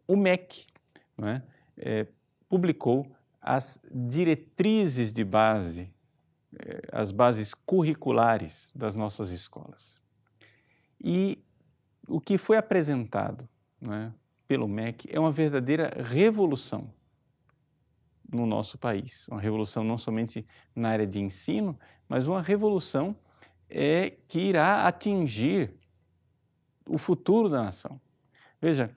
O MEC, não é? Publicou as diretrizes de base, as bases curriculares das nossas escolas. E o que foi apresentado, não é, pelo MEC é uma verdadeira revolução no nosso país. Uma revolução não somente na área de ensino, mas uma revolução que irá atingir o futuro da nação. Veja,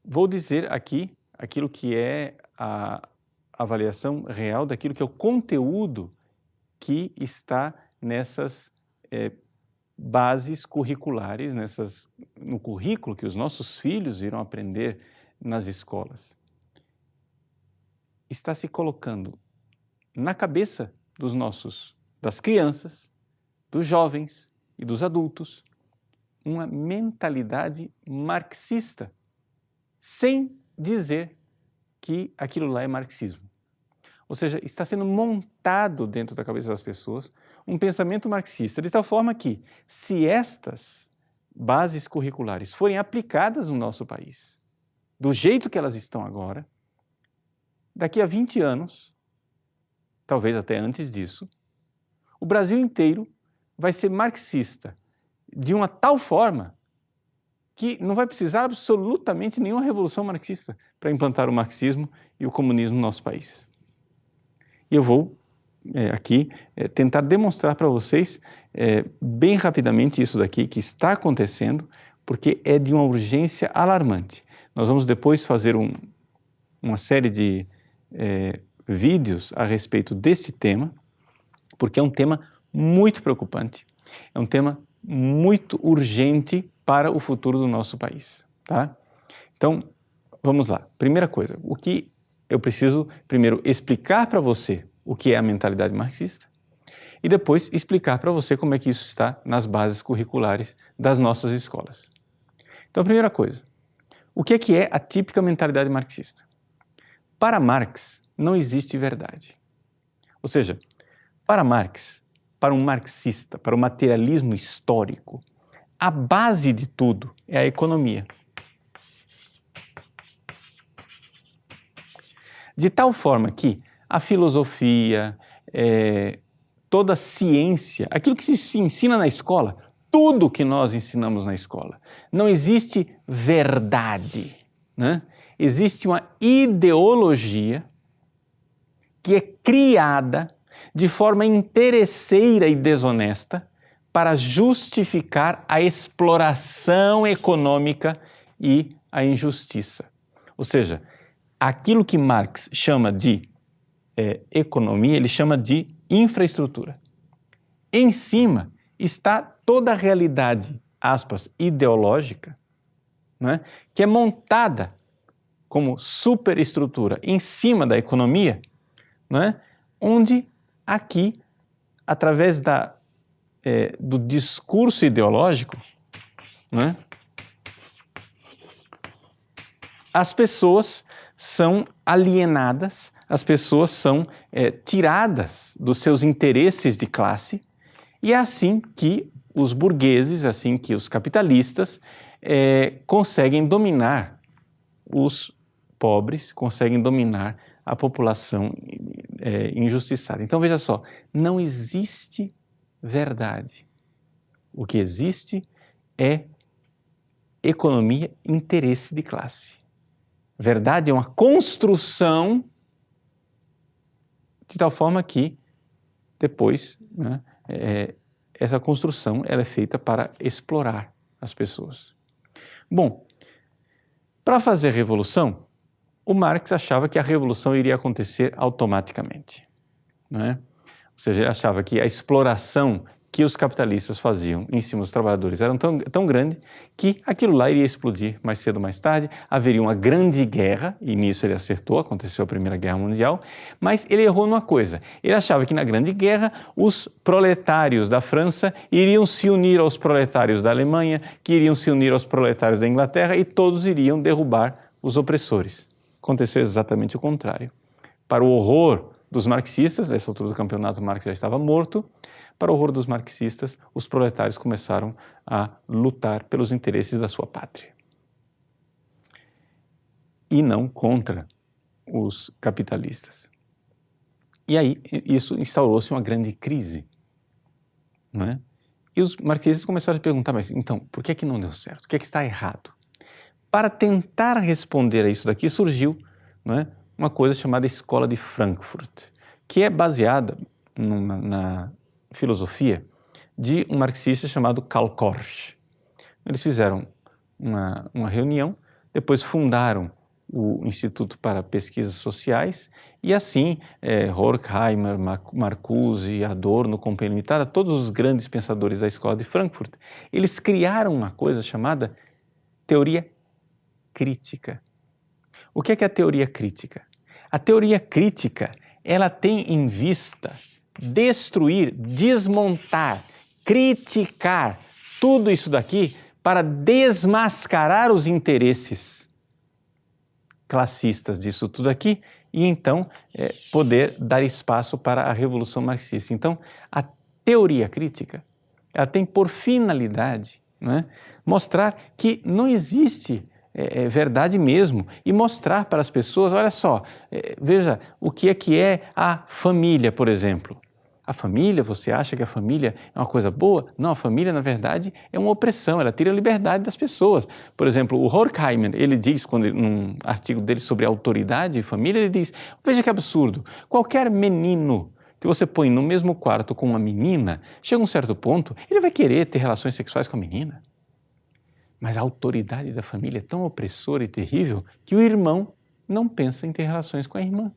vou dizer aqui aquilo que é a avaliação real daquilo que é o conteúdo que está nessas bases curriculares, no currículo que os nossos filhos irão aprender nas escolas. Está se colocando na cabeça das crianças, dos jovens e dos adultos, uma mentalidade marxista, sem dizer que aquilo lá é marxismo. Ou seja, está sendo montado dentro da cabeça das pessoas um pensamento marxista, de tal forma que, se estas bases curriculares forem aplicadas no nosso país, do jeito que elas estão agora, daqui a 20 anos, talvez até antes disso, o Brasil inteiro vai ser marxista de uma tal forma que não vai precisar absolutamente nenhuma revolução marxista para implantar o marxismo e o comunismo no nosso país. E eu vou aqui tentar demonstrar para vocês bem rapidamente isso daqui que está acontecendo, porque é de uma urgência alarmante. Nós vamos depois fazer uma série de vídeos a respeito desse tema, porque é um tema muito preocupante, é um tema muito urgente para o futuro do nosso país, tá? Então, vamos lá. Primeira coisa, o que eu preciso primeiro explicar para você o que é a mentalidade marxista e depois explicar para você como é que isso está nas bases curriculares das nossas escolas. Então, a primeira coisa, o que é a típica mentalidade marxista? Para Marx, não existe verdade. Ou seja, para Marx, para um marxista, para o materialismo histórico, a base de tudo é a economia. De tal forma que a filosofia, toda a ciência, aquilo que se ensina na escola, tudo que nós ensinamos na escola, não existe verdade, né? Existe uma ideologia que é criada de forma interesseira e desonesta para justificar a exploração econômica e a injustiça. Ou seja, aquilo que Marx chama de economia, ele chama de infraestrutura. Em cima está toda a realidade, aspas, ideológica, né, que é montada como superestrutura em cima da economia, né, onde aqui, através do discurso ideológico, né, as pessoas são alienadas, as pessoas são tiradas dos seus interesses de classe, e é assim que os burgueses, assim que os capitalistas conseguem dominar os pobres, conseguem dominar a população injustiçada. Então veja só, não existe verdade. O que existe é economia, interesse de classe. Verdade é uma construção de tal forma que depois, né, essa construção ela é feita para explorar as pessoas. Bom, para fazer revolução, o Marx achava que a revolução iria acontecer automaticamente, né? Ou seja, ele achava que a exploração que os capitalistas faziam em cima dos trabalhadores era tão grande que aquilo lá iria explodir mais cedo ou mais tarde, haveria uma grande guerra, e nisso ele acertou, aconteceu a Primeira Guerra Mundial, mas ele errou numa coisa, ele achava que na Grande Guerra os proletários da França iriam se unir aos proletários da Alemanha, que iriam se unir aos proletários da Inglaterra e todos iriam derrubar os opressores. Aconteceu exatamente o contrário. Para o horror dos marxistas, nessa altura do campeonato Marx já estava morto, para o horror dos marxistas, os proletários começaram a lutar pelos interesses da sua pátria. e não contra os capitalistas. E aí isso instaurou-se uma grande crise, não é? E os marxistas começaram a perguntar, mas então, por que é que não deu certo? O que é que está errado? Para tentar responder a isso daqui, surgiu, não é, uma coisa chamada Escola de Frankfurt, que é baseada na filosofia de um marxista chamado Karl Korsch. Eles fizeram uma reunião, depois fundaram o Instituto para Pesquisas Sociais e assim Horkheimer, Marcuse, Adorno, Companhia Limitada, todos os grandes pensadores da Escola de Frankfurt, eles criaram uma coisa chamada teoria crítica. O que é a teoria crítica? A teoria crítica, ela tem em vista destruir, desmontar, criticar tudo isso daqui para desmascarar os interesses classistas disso tudo aqui e então poder dar espaço para a Revolução Marxista. Então, a teoria crítica, ela tem por finalidade, não é, mostrar que não existe verdade mesmo e mostrar para as pessoas, olha só, veja o que é a família, por exemplo. A família, você acha que a família é uma coisa boa? Não, a família, na verdade, é uma opressão, ela tira a liberdade das pessoas. Por exemplo, o Horkheimer, ele diz, num artigo dele sobre autoridade e família, ele diz, veja que absurdo, qualquer menino que você põe no mesmo quarto com uma menina, chega a um certo ponto, ele vai querer ter relações sexuais com a menina. Mas a autoridade da família é tão opressora e terrível que o irmão não pensa em ter relações com a irmã.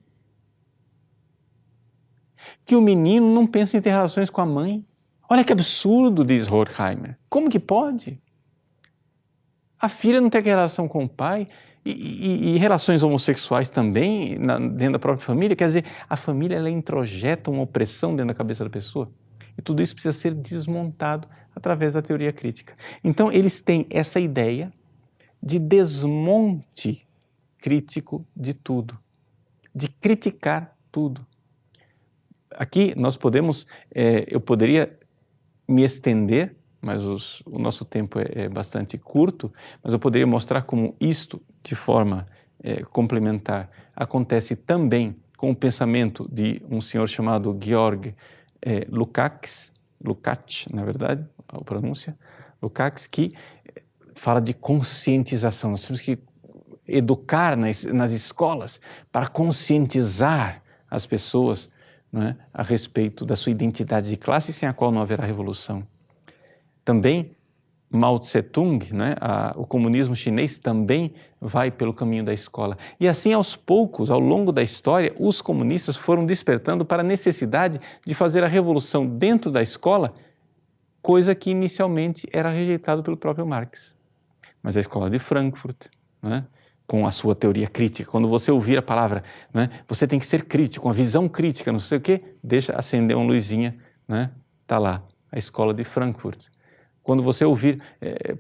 Que o menino não pensa em ter relações com a mãe. Olha que absurdo, diz Horkheimer. Como que pode? A filha não tem relação com o pai e relações homossexuais também dentro da própria família. Quer dizer, a família ela introjeta uma opressão dentro da cabeça da pessoa. E tudo isso precisa ser desmontado através da teoria crítica. Então, eles têm essa ideia de desmonte crítico de tudo, de criticar tudo. Aqui nós podemos, eu poderia me estender, mas o nosso tempo é bastante curto, mas eu poderia mostrar como isto, de forma complementar, acontece também com o pensamento de um senhor chamado Georg Lukács, na verdade, a pronúncia, Lukács, que fala de conscientização. Nós temos que educar nas escolas para conscientizar as pessoas, não é, a respeito da sua identidade de classe, sem a qual não haverá revolução. Também Mao Tse-tung, né, o comunismo chinês também vai pelo caminho da escola. E assim, aos poucos, ao longo da história, os comunistas foram despertando para a necessidade de fazer a revolução dentro da escola, coisa que inicialmente era rejeitada pelo próprio Marx. Mas a escola de Frankfurt, né, com a sua teoria crítica, quando você ouvir a palavra, né, você tem que ser crítico, uma visão crítica, não sei o quê, deixa acender uma luzinha, né, tá lá, a escola de Frankfurt. Quando você ouvir,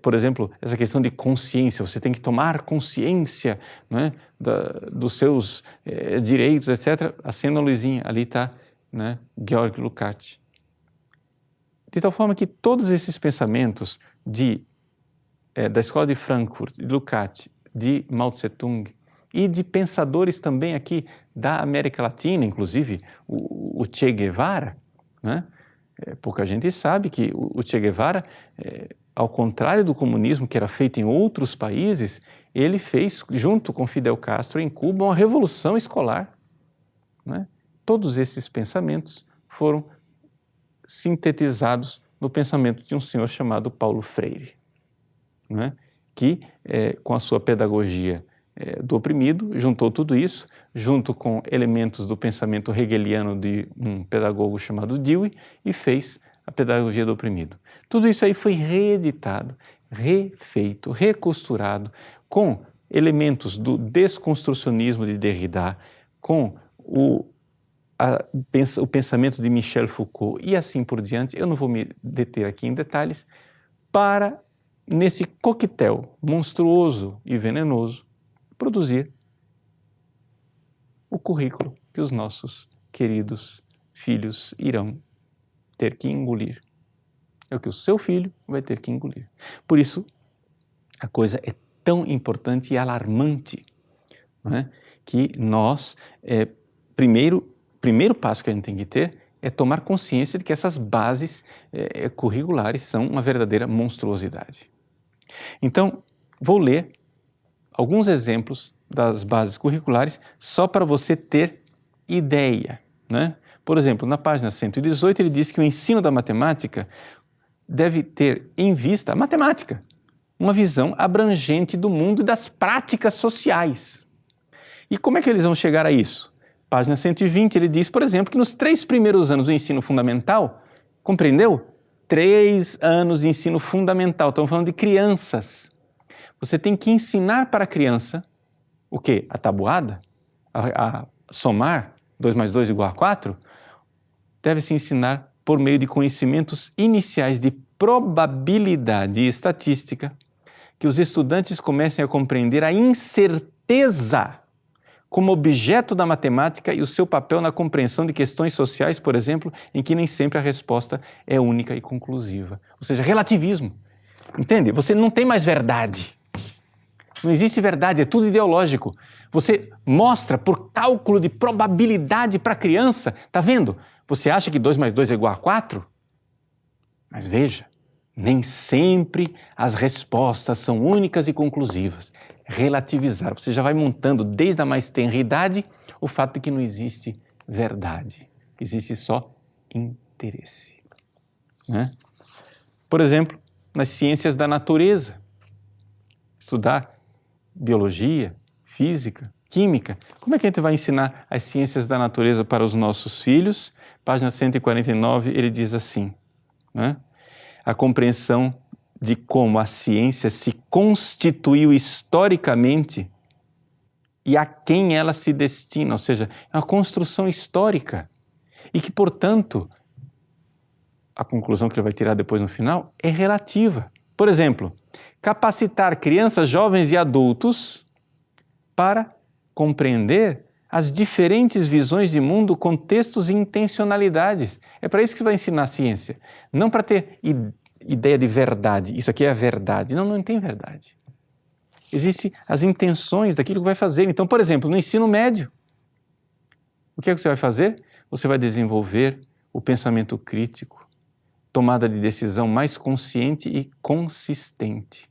por exemplo, essa questão de consciência, você tem que tomar consciência, né, dos seus direitos, etc., acenda a luzinha, ali está, né, Georg Lukács. De tal forma que todos esses pensamentos da escola de Frankfurt, de Lukács, de Mao Tse-tung e de pensadores também aqui da América Latina, inclusive o Che Guevara, né? Pouca gente sabe que o Che Guevara, ao contrário do comunismo que era feito em outros países, ele fez, junto com Fidel Castro em Cuba, uma revolução escolar, né? Todos esses pensamentos foram sintetizados no pensamento de um senhor chamado Paulo Freire, né? Que, com a sua pedagogia do oprimido, juntou tudo isso, junto com elementos do pensamento hegeliano de um pedagogo chamado Dewey, e fez a pedagogia do oprimido. Tudo isso aí foi reeditado, refeito, recosturado, com elementos do desconstrucionismo de Derrida, com o pensamento de Michel Foucault e assim por diante. Eu não vou me deter aqui em detalhes, para, nesse coquetel monstruoso e venenoso, produzir o currículo que os nossos queridos filhos irão ter que engolir. É o que o seu filho vai ter que engolir. Por isso, a coisa é tão importante e alarmante não é? Que nós, primeiro passo que a gente tem que ter é tomar consciência de que essas bases curriculares são uma verdadeira monstruosidade. Então, vou ler alguns exemplos das bases curriculares só para você ter ideia, né? Por exemplo, na página 118 ele diz que o ensino da matemática deve ter em vista a matemática, uma visão abrangente do mundo e das práticas sociais. E como é que eles vão chegar a isso? Página 120 ele diz, por exemplo, que nos 3 primeiros anos do ensino fundamental, compreendeu? 3 anos de ensino fundamental, estamos falando de crianças. Você tem que ensinar para a criança o quê? A tabuada? A somar 2 mais 2 igual a 4? Deve-se ensinar por meio de conhecimentos iniciais de probabilidade e estatística que os estudantes comecem a compreender a incerteza como objeto da matemática e o seu papel na compreensão de questões sociais, por exemplo, em que nem sempre a resposta é única e conclusiva. Ou seja, relativismo. Entende? Você não tem mais verdade. Não existe verdade, é tudo ideológico. Você mostra por cálculo de probabilidade para a criança, tá vendo? Você acha que 2 mais 2 é igual a 4? Mas veja, nem sempre as respostas são únicas e conclusivas. Relativizar, você já vai montando desde a mais tenra idade o fato de que não existe verdade, existe só interesse, né? Por exemplo, nas ciências da natureza, estudar biologia, física, química. Como é que a gente vai ensinar as ciências da natureza para os nossos filhos? Página 149, ele diz assim, né? A compreensão de como a ciência se constituiu historicamente e a quem ela se destina, ou seja, é uma construção histórica e que, portanto, a conclusão que ele vai tirar depois no final é relativa. Por exemplo, capacitar crianças, jovens e adultos para compreender as diferentes visões de mundo, contextos e intencionalidades. É para isso que você vai ensinar a ciência, não para ter ideia de verdade. Isso aqui é a verdade. Não, não tem verdade. Existem as intenções daquilo que vai fazer. Então, por exemplo, no ensino médio, o que é que você vai fazer? Você vai desenvolver o pensamento crítico, tomada de decisão mais consciente e consistente.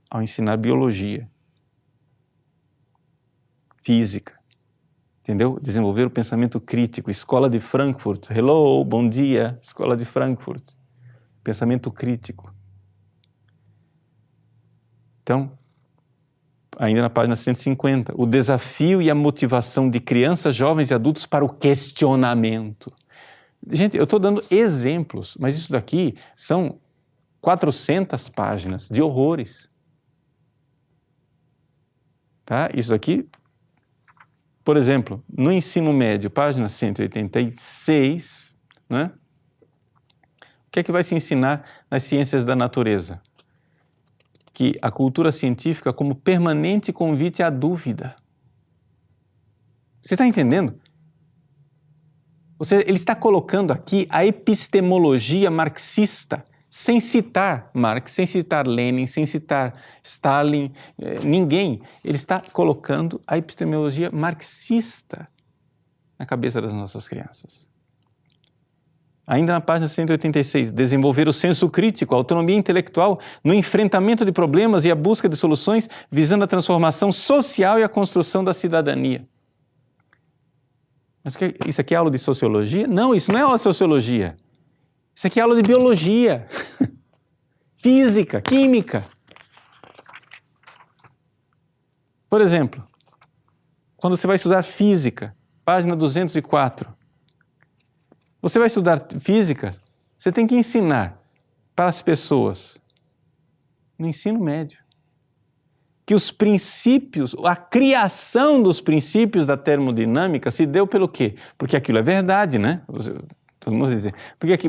Ao ensinar biologia, física, entendeu? Desenvolver o pensamento crítico. Escola de Frankfurt. Hello, bom dia, Escola de Frankfurt. Pensamento crítico. Então, ainda na página 150, o desafio e a motivação de crianças, jovens e adultos para o questionamento. Gente, eu estou dando exemplos, mas isso daqui são 400 páginas de horrores. Tá? Isso daqui, por exemplo, no ensino médio, página 186, né? O que é que vai se ensinar nas ciências da natureza? Que a cultura científica como permanente convite à dúvida. Você está entendendo? Ele está colocando aqui a epistemologia marxista, sem citar Marx, sem citar Lenin, sem citar Stalin, ninguém. Ele está colocando a epistemologia marxista na cabeça das nossas crianças. Ainda na página 186, desenvolver o senso crítico, a autonomia intelectual no enfrentamento de problemas e a busca de soluções visando a transformação social e a construção da cidadania. Mas isso aqui é aula de sociologia? Não, isso não é aula de sociologia. Isso aqui é aula de biologia, física, química. Por exemplo, quando você vai estudar física, página 204, você vai estudar física, você tem que ensinar para as pessoas, no ensino médio, que os princípios, a criação dos princípios da termodinâmica se deu pelo quê? Porque aquilo é verdade, né? Todo mundo diz,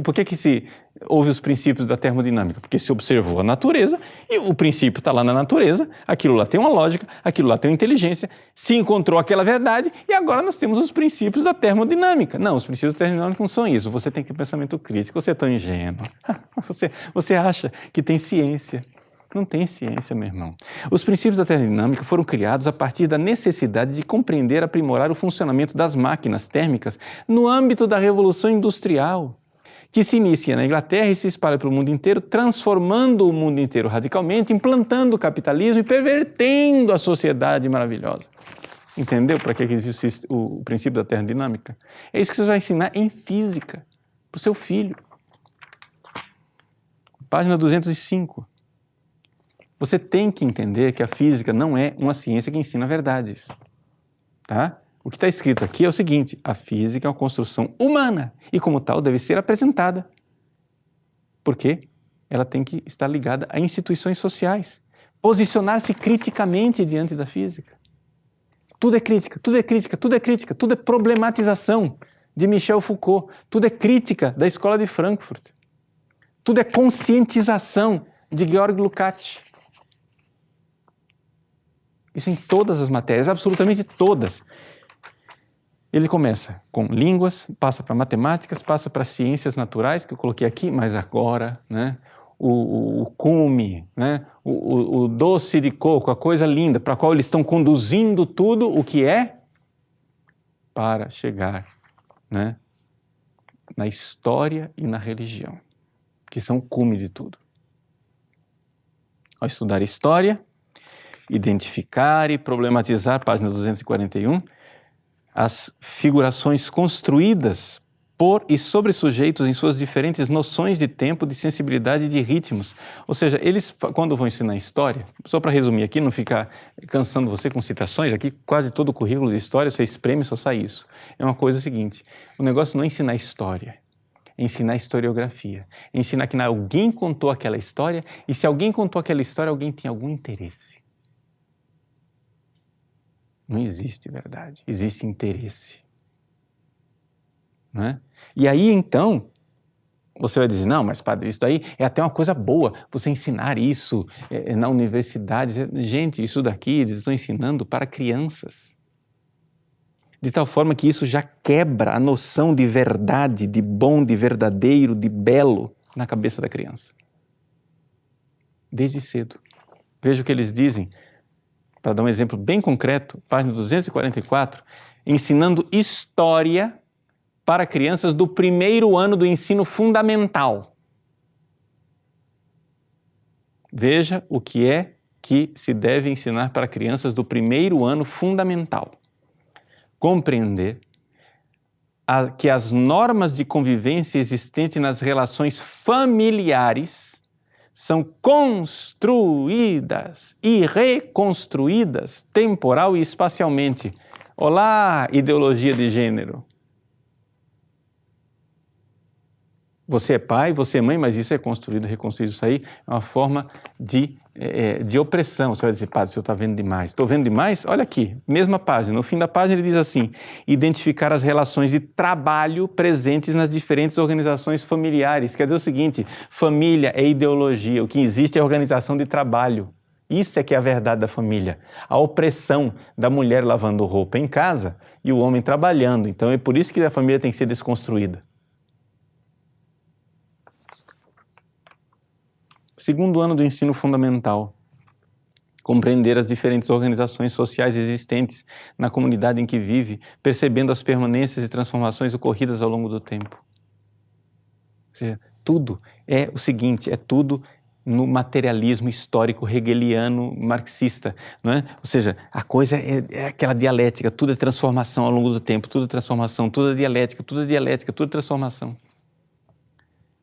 por que se houve os princípios da termodinâmica? Porque se observou a natureza e o princípio está lá na natureza, aquilo lá tem uma lógica, aquilo lá tem uma inteligência, se encontrou aquela verdade e agora nós temos os princípios da termodinâmica. Não, os princípios da termodinâmica não são isso, você tem que ter pensamento crítico, você é tão ingênuo, você acha que tem ciência. Não tem ciência, meu irmão. Os princípios da termodinâmica foram criados a partir da necessidade de compreender e aprimorar o funcionamento das máquinas térmicas no âmbito da Revolução Industrial, que se inicia na Inglaterra e se espalha para o mundo inteiro, transformando o mundo inteiro radicalmente, implantando o capitalismo e pervertendo a sociedade maravilhosa. Entendeu para que existe o princípio da termodinâmica? É isso que você vai ensinar em física, para o seu filho. Página 205. Você tem que entender que a física não é uma ciência que ensina verdades. Tá? O que está escrito aqui é o seguinte: a física é uma construção humana e, como tal, deve ser apresentada. Porque ela tem que estar ligada a instituições sociais. Posicionar-se criticamente diante da física. Tudo é crítica, tudo é crítica, tudo é crítica, tudo é problematização de Michel Foucault. Tudo é crítica da Escola de Frankfurt. Tudo é conscientização de Georg Lukács. Isso em todas as matérias, absolutamente todas. Ele começa com línguas, passa para matemáticas, passa para ciências naturais, que eu coloquei aqui, mas agora, né, o cume, né, o doce de coco, a coisa linda, para a qual eles estão conduzindo tudo o que é para chegar, né, na história e na religião, que são o cume de tudo. Ao estudar história, identificar e problematizar, página 241, as figurações construídas por e sobre sujeitos em suas diferentes noções de tempo, de sensibilidade e de ritmos. Ou seja, eles, quando vão ensinar história, só para resumir aqui, não ficar cansando você com citações, aqui quase todo o currículo de história, você espreme e só sai isso. É uma coisa seguinte, o negócio não é ensinar história, é ensinar historiografia, é ensinar que alguém contou aquela história e se alguém contou aquela história, alguém tem algum interesse. Não existe verdade, existe interesse. Não é? E aí, então, você vai dizer, não, mas padre, isso daí é até uma coisa boa, você ensinar isso na universidade. Gente, isso daqui eles estão ensinando para crianças. De tal forma que isso já quebra a noção de verdade, de bom, de verdadeiro, de belo na cabeça da criança. Desde cedo. Veja o que eles dizem. Para dar um exemplo bem concreto, página 244, ensinando história para crianças do primeiro ano do ensino fundamental. Veja o que é que se deve ensinar para crianças do primeiro ano fundamental. Compreender que as normas de convivência existentes nas relações familiares são construídas e reconstruídas temporal e espacialmente. Olá, ideologia de gênero. Você é pai, você é mãe, mas isso é construído, reconstruído. Isso aí é uma forma de opressão. Você vai dizer, padre, o senhor está vendo demais. Estou vendo demais? Olha aqui, mesma página. No fim da página ele diz assim, identificar as relações de trabalho presentes nas diferentes organizações familiares. Quer dizer o seguinte, família é ideologia, o que existe é organização de trabalho. Isso é que é a verdade da família. A opressão da mulher lavando roupa em casa e o homem trabalhando. Então é por isso que a família tem que ser desconstruída. Segundo ano do ensino fundamental, compreender as diferentes organizações sociais existentes na comunidade em que vive, percebendo as permanências e transformações ocorridas ao longo do tempo. Ou seja, tudo é o seguinte, é tudo no materialismo histórico hegeliano marxista, não é? Ou seja, a coisa é aquela dialética, tudo é transformação ao longo do tempo, tudo é transformação, tudo é dialética, tudo é dialética, tudo é transformação.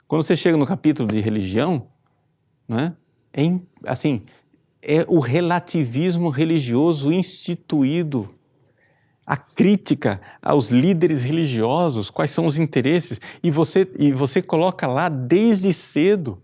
Quando você chega no capítulo de religião, não é? É o relativismo religioso instituído, a crítica aos líderes religiosos, quais são os interesses, e você coloca lá desde cedo,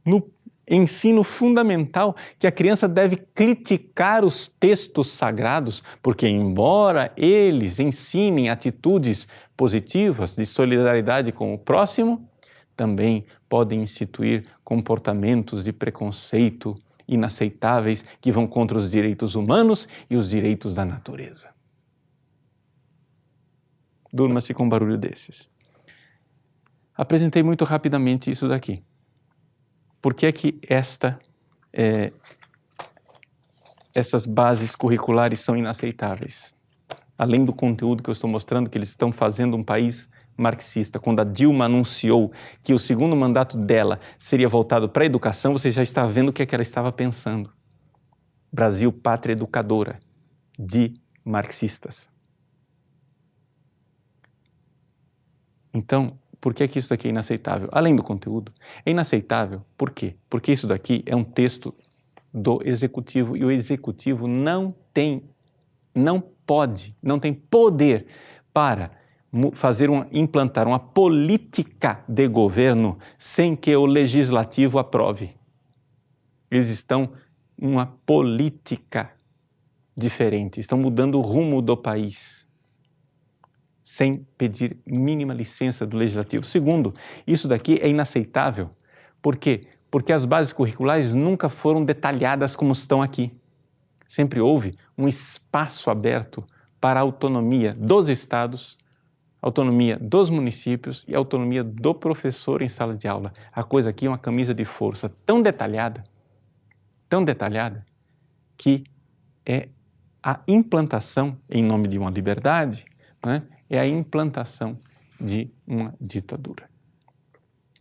no ensino fundamental, que a criança deve criticar os textos sagrados, porque embora eles ensinem atitudes positivas de solidariedade com o próximo, também podem instituir comportamentos de preconceito inaceitáveis que vão contra os direitos humanos e os direitos da natureza. Durma-se com um barulho desses. Apresentei muito rapidamente isso daqui. Por que é que esta essas bases curriculares são inaceitáveis. Além do conteúdo que eu estou mostrando, que eles estão fazendo um país marxista. Quando a Dilma anunciou que o segundo mandato dela seria voltado para a educação, você já está vendo o que é que ela estava pensando. Brasil, pátria educadora de marxistas. Então, por que isso daqui é inaceitável? Além do conteúdo, é inaceitável. Por quê? Porque isso daqui é um texto do executivo e o executivo não tem poder para implantar uma política de governo sem que o legislativo aprove. Eles estão uma política diferente, estão mudando o rumo do país sem pedir mínima licença do legislativo. Segundo, isso daqui é inaceitável. Por quê? Porque as bases curriculares nunca foram detalhadas como estão aqui. Sempre houve um espaço aberto para a autonomia dos estados, autonomia dos municípios e autonomia do professor em sala de aula. A coisa aqui é uma camisa de força tão detalhada, que é a implantação, em nome de uma liberdade, né, é a implantação de uma ditadura.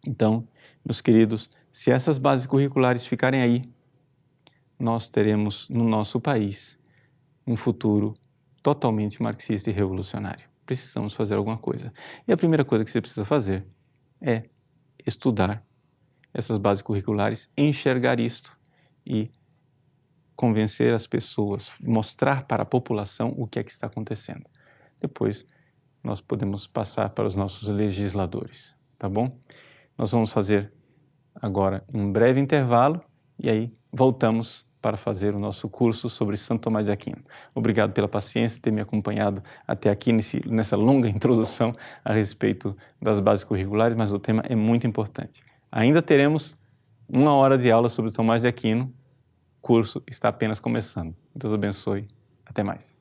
Então, meus queridos, se essas bases curriculares ficarem aí, nós teremos no nosso país um futuro totalmente marxista e revolucionário. Precisamos fazer alguma coisa. E a primeira coisa que você precisa fazer é estudar essas bases curriculares, enxergar isto e convencer as pessoas, mostrar para a população o que é que está acontecendo. Depois, nós podemos passar para os nossos legisladores, tá bom? Nós vamos fazer agora um breve intervalo e aí voltamos para fazer o nosso curso sobre Santo Tomás de Aquino. Obrigado pela paciência de ter me acompanhado até aqui nessa longa introdução a respeito das bases curriculares, mas o tema é muito importante. Ainda teremos 1 hora de aula sobre Tomás de Aquino. O curso está apenas começando. Deus abençoe. Até mais.